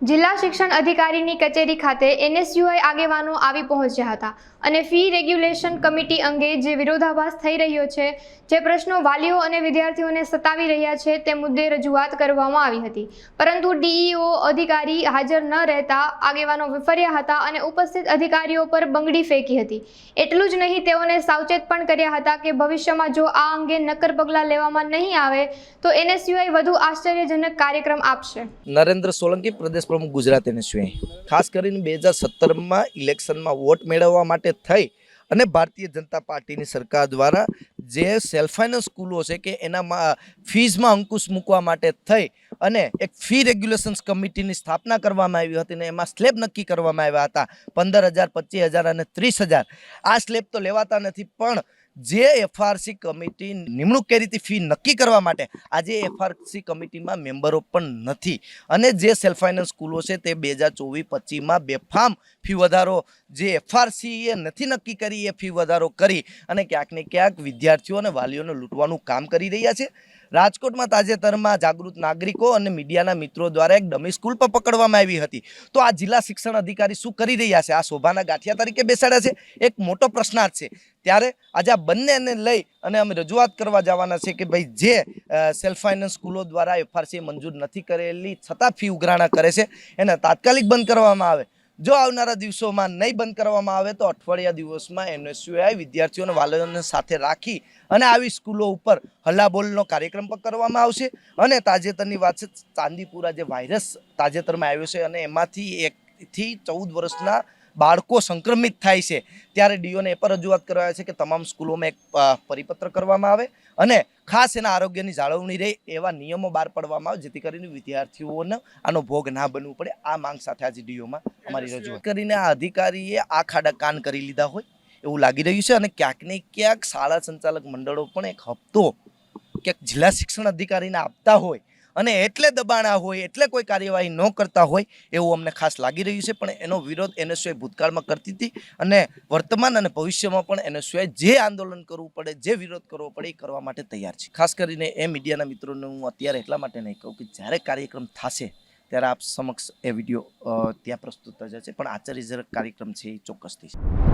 જિલ્લા શિક્ષણ અધિકારીની કચેરી ખાતે એનએસયુઆઈ આગેવાનો આવી પહોંચ્યા હતા અને ફી રેગ્યુલેશન કમિટી અંગે જે વિરોધાભાસ થઈ રહ્યો છે, જે પ્રશ્નો વાલીઓ અને વિદ્યાર્થીઓને સતાવી રહ્યા છે તે મુદ્દે રજૂઆત કરવામાં આવી હતી, પરંતુ ડીઈઓ અધિકારી હાજર ન રહેતા આગેવાનો વિફર્યા હતા અને ઉપસ્થિત અધિકારીઓ પર બંગડી ફેંકી હતી। એટલું જ નહીં, તેઓને સાવચેત પણ કર્યા હતા કે ભવિષ્યમાં જો આ અંગે નક્કર પગલાં લેવામાં નહીં આવે તો એનએસયુઆઈ વધુ આશ્ચર્યજનક કાર્યક્રમ આપશે। નરેન્દ્ર સોલંકી, પ્રદેશ પ્રમુખ, ગુજરાત એનએસયુઆઈ। ખાસ કરીને 2017માં ઇલેક્શનમાં વોટ મેળવવા માટે થઈ અને ભારતીય જનતા પાર્ટીની સરકાર દ્વારા જે સેલ્ફ ફાઇનાન્સ સ્કૂલો છે કે એના ફીઝમાં અંકુશ મૂકવા માટે થઈ અને એક ફી રેગ્યુલેશન્સ કમિટીની સ્થાપના કરવામાં આવી હતી અને એમાં સ્લેબ નક્કી કરવામાં આવ્યા હતા 15,000, 25,000 અને 30,000। આ સ્લેબ તો લેવાતા નથી, પણ જે એફઆરસી કમિટી નિમણૂક કરી હતી ફી નક્કી કરવા માટે, આજે એફઆરસી કમિટીમાં મેમ્બરો પણ નથી અને જે સેલ્ફ ફાઇનાન્સ સ્કૂલો છે તે 2024-25માં બેફામ ફી વધારો જે એફઆરસીએ નથી નક્કી કરી એ ફી વધારો કરી અને ક્યાંક ને ક્યાંક વિદ્યાર્થીઓ અને વાલીઓને લૂંટવાનું કામ કરી રહ્યા છે। રાજકોટમાં તાજેતરમાં જાગૃત નાગરિકો અને મીડિયાના મિત્રો દ્વારા એક ડમી સ્કૂલ પર પકડવામાં આવી હતી, તો આ જિલ્લા શિક્ષણ અધિકારી શું કરી રહ્યા છે? આ શોભાના ગાંઠિયા તરીકે બેસાડ્યા છે? એક મોટો પ્રશ્નાર્થ છે। ત્યારે આજે આ બંનેને લઈ અને અમે રજૂઆત કરવા જવાના છે કે ભાઈ જે સેલ્ફ ફાઇનાન્સ સ્કૂલો દ્વારા એફઆરસી મંજૂર નથી કરેલી છતાં ફી ઉઘરાણા કરે છે એને તાત્કાલિક બંધ કરવામાં આવે। જો આવનારા દિવસોમાં નહીં બંધ કરવામાં આવે તો અઠવાડિયા દિવસમાં એનએસયુઆઈ વિદ્યાર્થીઓને વાલીઓને સાથે રાખી અને આવી સ્કૂલો ઉપર હલ્લાબોલનો કાર્યક્રમ પણ કરવામાં આવશે। અને તાજેતરની વાત છે, ચાંદીપુરા જે વાયરસ તાજેતરમાં આવ્યો છે અને એમાંથી 1 થી 14 વર્ષના બાળકો સંક્રમિત થાય છે, ત્યારે ડીઓને એ પણ રજૂઆત કરવા છે કે તમામ સ્કૂલોમાં એક પરિપત્ર કરવામાં આવે અને ખાસ એના આરોગ્યની જાળવણી રહે એવા નિયમો બહાર પાડવામાં આવે, જેથી કરીને વિદ્યાર્થીઓને આનો ભોગ ના બનવું પડે। આ માંગ સાથે આજે ડીઓમાં અમારી રજૂઆત કરીને આ અધિકારીએ આ ખાડા કાન કરી લીધા હોય એવું લાગી રહ્યું છે અને ક્યાંક ને ક્યાંક શાળા સંચાલક મંડળો પણ એક હપ્તો ક્યાંક જિલ્લા શિક્ષણ અધિકારીને આપતા હોય અને એટલે દબાણા હોય, એટલે કોઈ કાર્યવાહી ન કરતા હોય એવું અમને ખાસ લાગી રહ્યું છે। પણ એનો વિરોધ એનએસયુઆઈ ભૂતકાળમાં કરતી હતી અને વર્તમાન અને ભવિષ્યમાં પણ એનએસયુઆઈ જે આંદોલન કરવું પડે, જે વિરોધ કરવો પડે એ કરવા માટે તૈયાર છે। ખાસ કરીને એ મીડિયાના મિત્રોને હું અત્યારે એટલા માટે નહીં કહું કે જ્યારે કાર્યક્રમ થશે ત્યારે આપ સમક્ષ એ વિડીયો ત્યાં પ્રસ્તુત થશે, પણ આચાર્યજનક કાર્યક્રમ છે એ ચોક્કસથી છે।